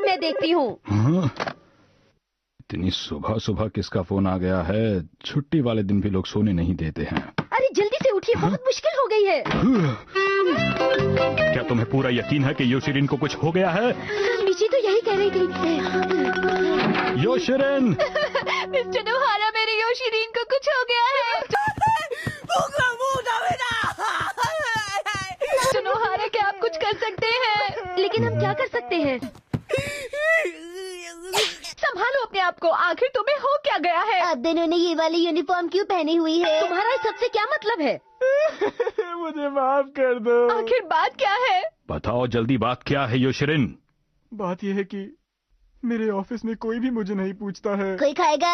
मैं देखती हूँ। हाँ? इतनी सुबह सुबह किसका फोन आ गया है? छुट्टी वाले दिन भी लोग सोने नहीं देते हैं। अरे जल्दी से उठिए, बहुत मुश्किल हो गई है। क्या तुम्हें पूरा यकीन है कि योशिरिन को कुछ हो गया है? मिची तो यही कह रही थी। योशिरिन! मिस्टर नोहारा, मेरे योशिरिन को कुछ हो गया है। मिस्टर नोहारा, क्या आप कुछ कर सकते हैं? लेकिन हम क्या कर सकते हैं? संभालो अपने आप को, आखिर तुम्हें हो क्या गया है? आप दोनों ने ये वाली यूनिफॉर्म क्यों पहनी हुई है? तुम्हारा इस सबसे क्या मतलब है? मुझे माफ कर दो। आखिर बात क्या है? बताओ जल्दी, बात क्या है योशिरिन? बात यह है कि मेरे ऑफिस में कोई भी मुझे नहीं पूछता है। कोई खाएगा?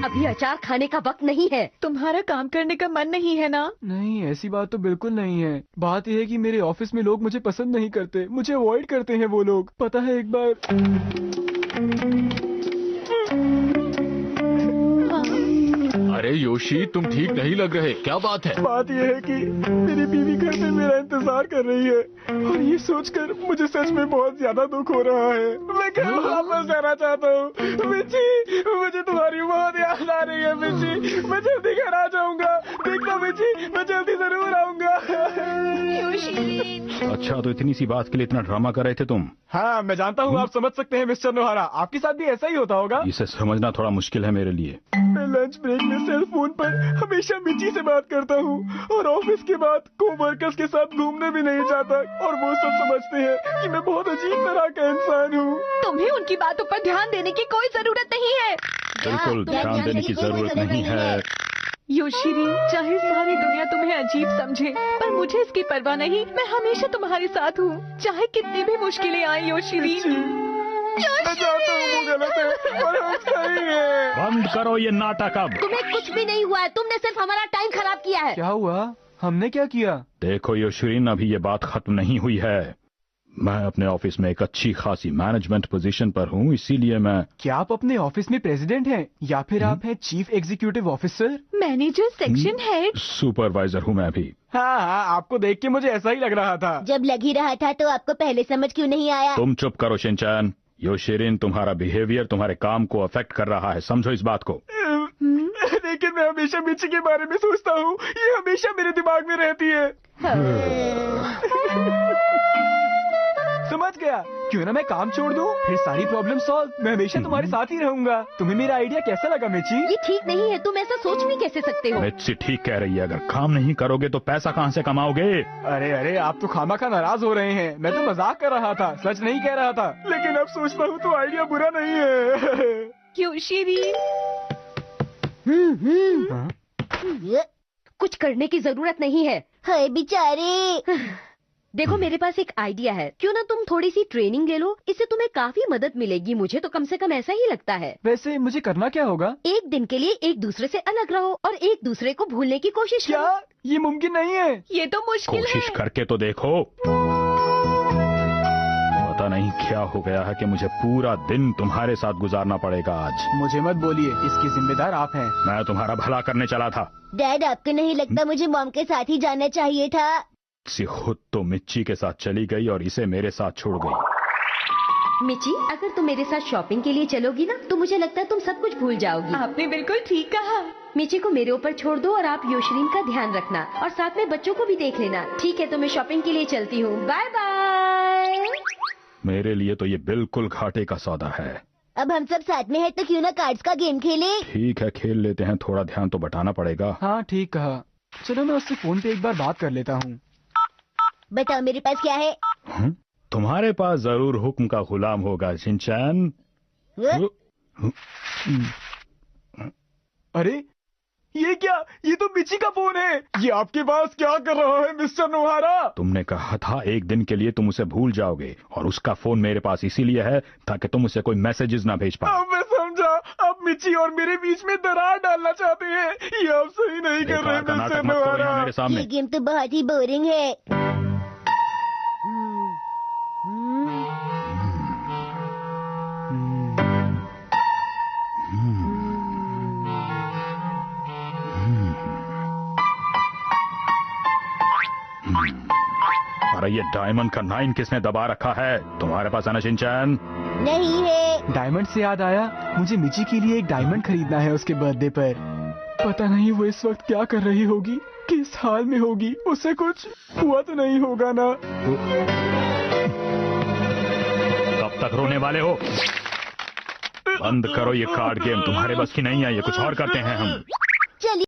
अभी अचार खाने का वक्त नहीं है। तुम्हारा काम करने का मन नहीं है ना? नहीं, ऐसी बात तो बिल्कुल नहीं है। बात यह है कि मेरे ऑफिस में लोग मुझे पसंद नहीं करते, मुझे अवॉइड करते हैं वो लोग। पता है एक बार अरे योशी, तुम ठीक नहीं लग रहे, क्या बात है? बात यह है कि मेरी बीवी घर पे मेरा इंतजार कर रही है और ये सोचकर मुझे सच में बहुत ज्यादा दुख हो रहा है। मैं घर वापस जाना चाहता हूँ। मिची, मुझे तुम्हारी बहुत याद आ रही है। मिची, मैं जल्दी घर आ जाऊंगा। देखना मिची, मैं जल्दी जरूर आऊंगा। अच्छा, तो इतनी सी बात के लिए इतना ड्रामा कर रहे थे तुम? हाँ, मैं जानता हूँ आप समझ सकते हैं मिस्टर नोहारा, आपके साथ भी ऐसा ही होता होगा। इसे समझना थोड़ा मुश्किल है मेरे लिए। मैं लंच ब्रेक में सेल फोन पर हमेशा मिची से बात करता हूँ और ऑफिस के बाद कोवर्कर्स के साथ घूमने भी नहीं जाता और वो सब समझते हैं कि मैं बहुत अजीब तरह का इंसान हूँ। तुम्हें उनकी बातों पर ध्यान देने की कोई जरूरत नहीं है। बिल्कुल ध्यान देने की जरूरत नहीं है। योशिरिन, चाहे सारी दुनिया तुम्हें अजीब समझे, पर मुझे इसकी परवाह नहीं। मैं हमेशा तुम्हारे साथ हूँ, चाहे कितनी भी मुश्किलें आए। योशिरिन, मैं जानता हूँ वो गलत है और हम सही है। बंद करो ये नाटक अब। तुम्हें कुछ भी नहीं हुआ है, तुमने सिर्फ हमारा टाइम खराब किया है। क्या हुआ? हमने क्या किया? देखो योशिरिन, अभी ये बात खत्म नहीं हुई है। मैं अपने ऑफिस में एक अच्छी खासी मैनेजमेंट पोजीशन पर हूँ, इसीलिए मैं। क्या आप अपने ऑफिस में प्रेसिडेंट हैं या फिर आप हैं chief executive officer? Manager, section head, supervisor हूँ मैं भी। हाँ हाँ, आपको देख के मुझे ऐसा ही लग रहा था। जब लग ही रहा था तो आपको पहले समझ क्यों नहीं आया? तुम चुप करो शिनचैन। योशिरिन, तुम्हारा बिहेवियर तुम्हारे काम को अफेक्ट कर रहा है, समझो इस बात को। लेकिन मैं हमेशा मिची के बारे में सोचता हूँ, ये हमेशा मेरे दिमाग में रहती है। समझ गया, क्यों ना मैं काम छोड़ दूं, फिर सारी प्रॉब्लम सॉल्व। मैं हमेशा तुम्हारे साथ ही रहूंगा। तुम्हें मेरा आइडिया कैसा लगा मिची? ये ठीक नहीं है, तुम ऐसा सोच भी कैसे सकते हो? मिची ठीक कह रही है, अगर काम नहीं करोगे तो पैसा कहाँ से कमाओगे? अरे अरे, आप तो खामखा नाराज हो रहे हैं। मैं तो मजाक कर रहा था, सच नहीं कह रहा था। लेकिन अब सोचता हूँ तो आइडिया बुरा नहीं है। योशिरिन, कुछ करने की जरूरत नहीं है। हाय बेचारे। देखो, मेरे पास एक आइडिया है, क्यों ना तुम थोड़ी सी ट्रेनिंग ले लो, इससे तुम्हें काफी मदद मिलेगी। मुझे तो कम से कम ऐसा ही लगता है। वैसे मुझे करना क्या होगा? एक दिन के लिए एक दूसरे से अलग रहो और एक दूसरे को भूलने की कोशिश क्या करो। ये मुमकिन नहीं है? ये तो मुश्किल कोशिश है। करके तो देखो। पता नहीं क्या हो गया है कि मुझे पूरा दिन तुम्हारे साथ गुजारना पड़ेगा आज। मुझे मत बोलिए, इसकी जिम्मेदार आप हैं। मैं तुम्हारा भला करने चला था। डैड, आपको नहीं लगता मुझे मॉम के साथ ही जाना चाहिए था? सी खुद तो मिच्ची के साथ चली गई और इसे मेरे साथ छोड़ गई। मिची, अगर तुम मेरे साथ शॉपिंग के लिए चलोगी ना, तो मुझे लगता है तुम सब कुछ भूल जाओगी। आपने बिल्कुल ठीक कहा। मिची को मेरे ऊपर छोड़ दो और आप योशिरिन का ध्यान रखना और साथ में बच्चों को भी देख लेना। ठीक है, तो मैं शॉपिंग के लिए चलती हूँ। Bye bye. मेरे लिए तो ये बिल्कुल घाटे का सौदा है। अब हम सब साथ में हैं तो क्यों ना कार्ड्स का गेम खेले? ठीक है, खेल लेते हैं, थोड़ा ध्यान तो बटाना पड़ेगा। हाँ ठीक कहा। चलो मैं उससे फोन पे एक बार बात कर लेता हूँ। बताओ मेरे पास क्या है? तुम्हारे पास जरूर हुक्म का गुलाम होगा शिनचैन। अरे ये क्या? ये तो मिची का फोन है। ये आपके पास क्या कर रहा है मिस्टर नोहारा? तुमने कहा था एक दिन के लिए तुम उसे भूल जाओगे और उसका फोन मेरे पास इसीलिए है ताकि तुम उसे कोई मैसेजेस ना भेज पाओ। अब मैं समझा, आप मिची और मेरे बीच में दरार डालना चाहते हैं। ये आप सही नहीं कर रहे मिस्टर नोहारा। मेरे सामने ये गेम तो बहुत ही बोरिंग है। तुम्हारा ये डायमंड का 9 किसने दबा रखा है? तुम्हारे पास है ना शिनचैन? नहीं है। डायमंड से याद आया, मुझे मिची के लिए एक डायमंड खरीदना है उसके बर्थडे पर। पता नहीं वो इस वक्त क्या कर रही होगी, किस हाल में होगी, उसे कुछ हुआ तो नहीं होगा ना? कब तक रोने वाले हो? बंद करो ये कार्ड गेम, तुम्हारे बस की नहीं है, ये कुछ और करते हैं हम। चलिए